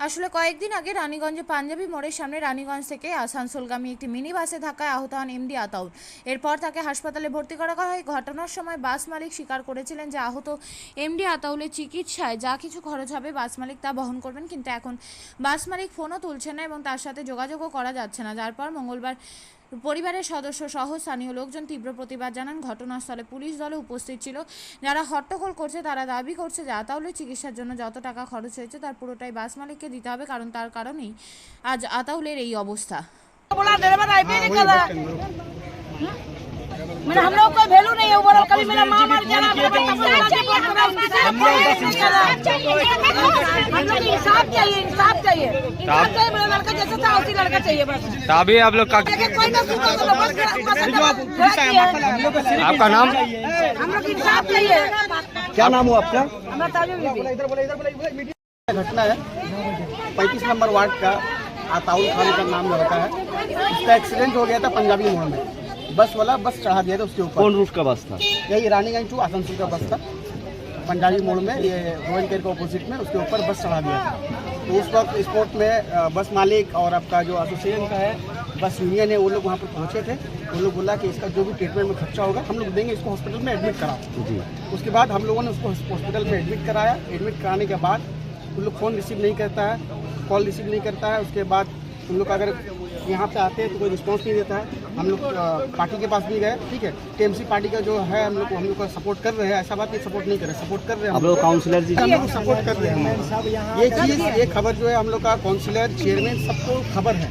আসলে কয়েকদিন আগে রানীগঞ্জে পাঞ্জাবি মোড়ের সামনে রানীগঞ্জ থেকে আসানসোলগামী একটি মিনি বাসে ধাক্কায় আহত হন এমডি আতাউল। এরপর তাকে হাসপাতালে ভর্তি করা হয়। ঘটনার সময় বাস মালিক স্বীকার করেছিলেন যে আহত এমডি আতাউলের চিকিৎসায় যা কিছু খরচ হবে বাস মালিক তা বহন করবেন, কিন্তু এখন বাস মালিক ফোনও তুলছে না এবং তার সাথে যোগাযোগও করা যাচ্ছে না, যার পর মঙ্গলবার পরিবারের সদস্য সহ স্থানীয় লোকজন তীব্র প্রতিবাদ জানান। ঘটনাস্থলে পুলিশ দলও উপস্থিত ছিল। যারা হট্টগোল করছে তারা দাবি করছে যে আতাউলের চিকিৎসার জন্য যত টাকা খরচ হয়েছে তার পুরোটাই বাস মালিককে দিতে হবে, কারণ তার কারণেই আজ আতাউলের এই অবস্থা। मैंने हम लोग कोई वैल्यू नहीं है ऊपर, कभी मेरा माँ मर जाना, हम लोग इंसाफ चाहिए, इंसाफ चाहिए, इंसाफ चाहिए। मेरा लड़का जैसा था उसी लड़का चाहिए बस। तभी आप लोग का कोई ना आपका नाम? हम लोग इंसाफ चाहिए। क्या नाम हुआ आपका? हमारा ताजू बीबी। घटना है 35 नंबर वार्ड का आताउल खान का नाम लड़का है। उसका एक्सीडेंट हो गया था पंजाबी मोड़ में। बस वाला बस चढ़ा दिया था उसके ऊपर। कौन रूट का बस था? यही रानीगंज टू आसनसोल का बस था। पंजाबी मोड़ में ये रोहन केयर के ऑपोजिट में उसके ऊपर बस चढ़ा दिया था। तो उस वक्त स्पॉट में बस मालिक और आपका जो एसोसिएशन का है बस यूनियन है वो लोग वहाँ पर पहुँचे थे। वो लोग बोला कि इसका जो भी ट्रीटमेंट में खर्चा होगा हम लोग देंगे, इसको हॉस्पिटल में एडमिट कराओ जी। उसके बाद हम लोगों ने उसको हॉस्पिटल में एडमिट कराया। एडमिट कराने के बाद उन लोग फ़ोन रिसीव नहीं करता है, कॉल रिसीव नहीं करता है। उसके बाद उन लोग अगर यहाँ पे आते हैं तो कोई रिस्पांस नहीं देता है। हम लोग पार्टी के पास भी गए, ठीक है, टीएमसी पार्टी का जो है हम लोग का सपोर्ट कर रहे हैं। ऐसा बात नहीं सपोर्ट नहीं कर रहे, सपोर्ट कर रहे हैं। आप लोग काउंसलर जी हम लोग सपोर्ट कर रहे हैं। ये चीज़ ये खबर जो है हम लोग का काउंसलर चेयरमैन सबको खबर है।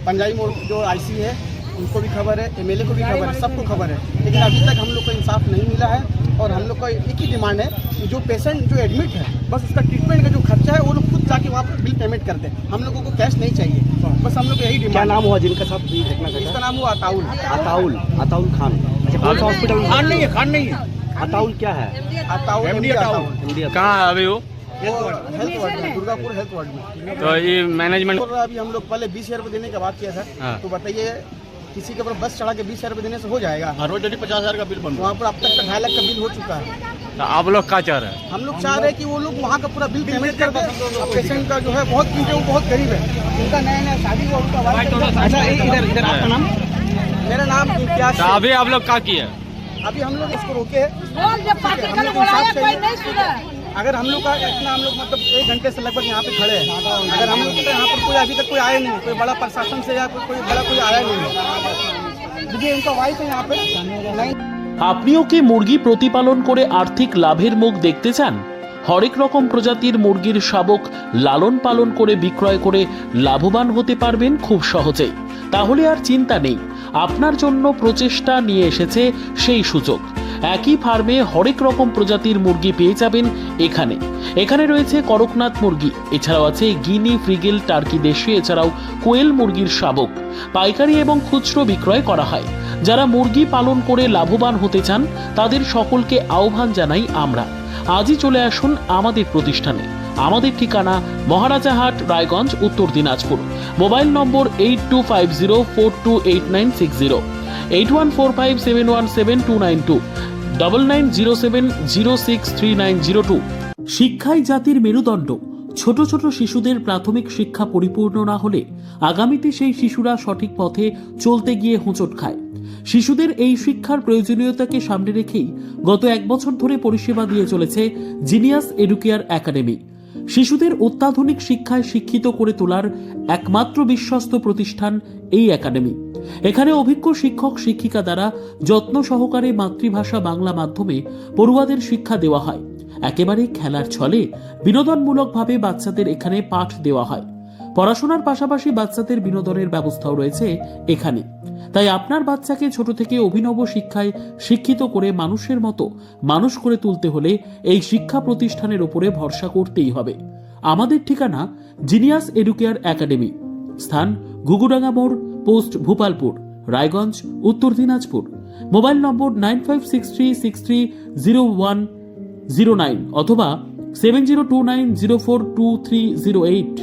पंजाबी मोड़ जो आईसी है उनको भी खबर है, एमएलए को भी खबर है, सबको खबर है। लेकिन अभी तक हम लोग को इंसाफ नहीं मिला है। और हम लोग का एक ही डिमांड है कि जो पेशेंट जो एडमिट है बस उसका ट्रीटमेंट का जो खर्चा है वो लोग खुद जाके वहाँ पर बिल पेमेंट करते हैं। हम लोगों को कैश नहीं चाहिए, बस हम लोग यही डिमांड। क्या नाम हुआ जिनका साथ घटना घटा? इसका नाम हुआ आताउल। अताउल अताउल खान। अच्छा, कौन सा हॉस्पिटल? खान नहीं है, खान नहीं है, अताउल क्या है? आताउल एमडी आताउल। कहाँ है अभी वो? हेल्थ वार्ड में, दुर्गापुर हेल्थ वार्ड में। तो ये मैनेजमेंट और अभी हम लोग पहले 20,000 रुपये देने का बात किया था। हाँ। तो बताइए किसी के ऊपर बस चढ़ा के 20,000 रुपये देने से हो जाएगा? रोज 50,000 का बिल बन वहाँ पर अब तक 2.5 लाख का बिल हो चुका है। तो आप लोग क्या चाह रहे हैं? हम लोग चाह रहे हैं कि वो लोग वहाँ का पूरा बिल पेमेंट कर दें। पेशेंट का जो है बहुत क्योंकि वो बहुत गरीब है, उनका नया नया शादी हुआ, उनका वाइफ। अच्छा, इधर इधर आपका नाम? मेरा नाम इम्तियाज। तो अभी आप लोग क्या किया? अभी हम लोग इसको रोके हैं। बोल जब पार्टी का बुलाया कोई नहीं सुना। अगर हम लोग का इतना हम लोग मतलब 1 घंटे से लगभग यहाँ पे खड़े हैं। अगर हम लोग यहाँ पर कोई अभी तक कोई आया नहीं, कोई बड़ा प्रशासन से या कोई बड़ा कोई आया नहीं है। देखिए इनका वाइफ है यहाँ पे नहीं। আপনিও কি মুরগি প্রতিপালন করে আর্থিক লাভের মুখ দেখতে চান? হরেক রকম প্রজাতির মুরগির শাবক লালন পালন করে বিক্রয় করে লাভবান হতে পারবেন খুব সহজেই। তাহলে আর চিন্তা নেই, আপনার জন্য প্রচেষ্টা নিয়ে এসেছে সেই সুযোগ। একই ফার্মে হরেক রকম প্রজাতির মুরগি পেয়ে যাবেন এখানে। এখানে রয়েছে করকনাথ মুরগি, এছাড়াও আছে গিনি, ফ্রিগেল, টার্কি দেশি, এছাড়াও কোয়েল মুরগির শাবক। পাইকারি এবং খুচরো বিক্রয় করা হয়। যারা মুরগি পালন করে লাভবান হতে চান তাদের সকলকে আহ্বান জানাই আমরা। আজই চলে আসুন আমাদের প্রতিষ্ঠানে। আমাদের ঠিকানা মহারাজাহাট, রায়গঞ্জ, উত্তর দিনাজপুর। মোবাইল নম্বর 8250428960, 8145717292, 9907063902। শিক্ষাই জাতির মেরুদণ্ড। ছোট ছোট শিশুদের প্রাথমিক শিক্ষা পরিপূর্ণ না হলে আগামীতে সেই শিশুরা সঠিক পথে চলতে গিয়ে হোঁচট খায়। শিশুদের এই শিক্ষার প্রয়োজনীয়তাকে সামনে রেখেই গত 1 বছর ধরে পরিষেবা দিয়ে চলেছে জিনিয়াস এডুকেয়ার একাডেমি। শিশুদের অত্যাধুনিক শিক্ষায় শিক্ষিত করে তোলার একমাত্র বিশ্বস্ত প্রতিষ্ঠান এই একাডেমি। এখানে অভিজ্ঞ শিক্ষক শিক্ষিকা দ্বারা যত্ন সহকারে মাতৃভাষা বাংলা মাধ্যমে পড়ুয়াদের শিক্ষা দেওয়া হয়। একেবারে খেলার ছলে বিনোদনমূলকভাবে বাচ্চাদের এখানে পাঠ দেওয়া হয়। পড়াশোনার পাশাপাশি বাচ্চাদের বিনোদনের ব্যবস্থাও রয়েছে এখানে। তাই আপনার বাচ্চাকে ছোট থেকে অভিনব শিক্ষায় শিক্ষিত করে মানুষের মতো মানুষ করে তুলতে হলে এই শিক্ষা প্রতিষ্ঠানের উপরে ভরসা করতেই হবে। আমাদের ঠিকানা জিনিয়াস এডুকেয়ার একাডেমি, স্থান ঘুঘুডাঙ্গা মোড়, পোস্ট ভূপালপুর, রায়গঞ্জ, উত্তর দিনাজপুর। মোবাইল নম্বর 9563630109 অথবা 7029042308।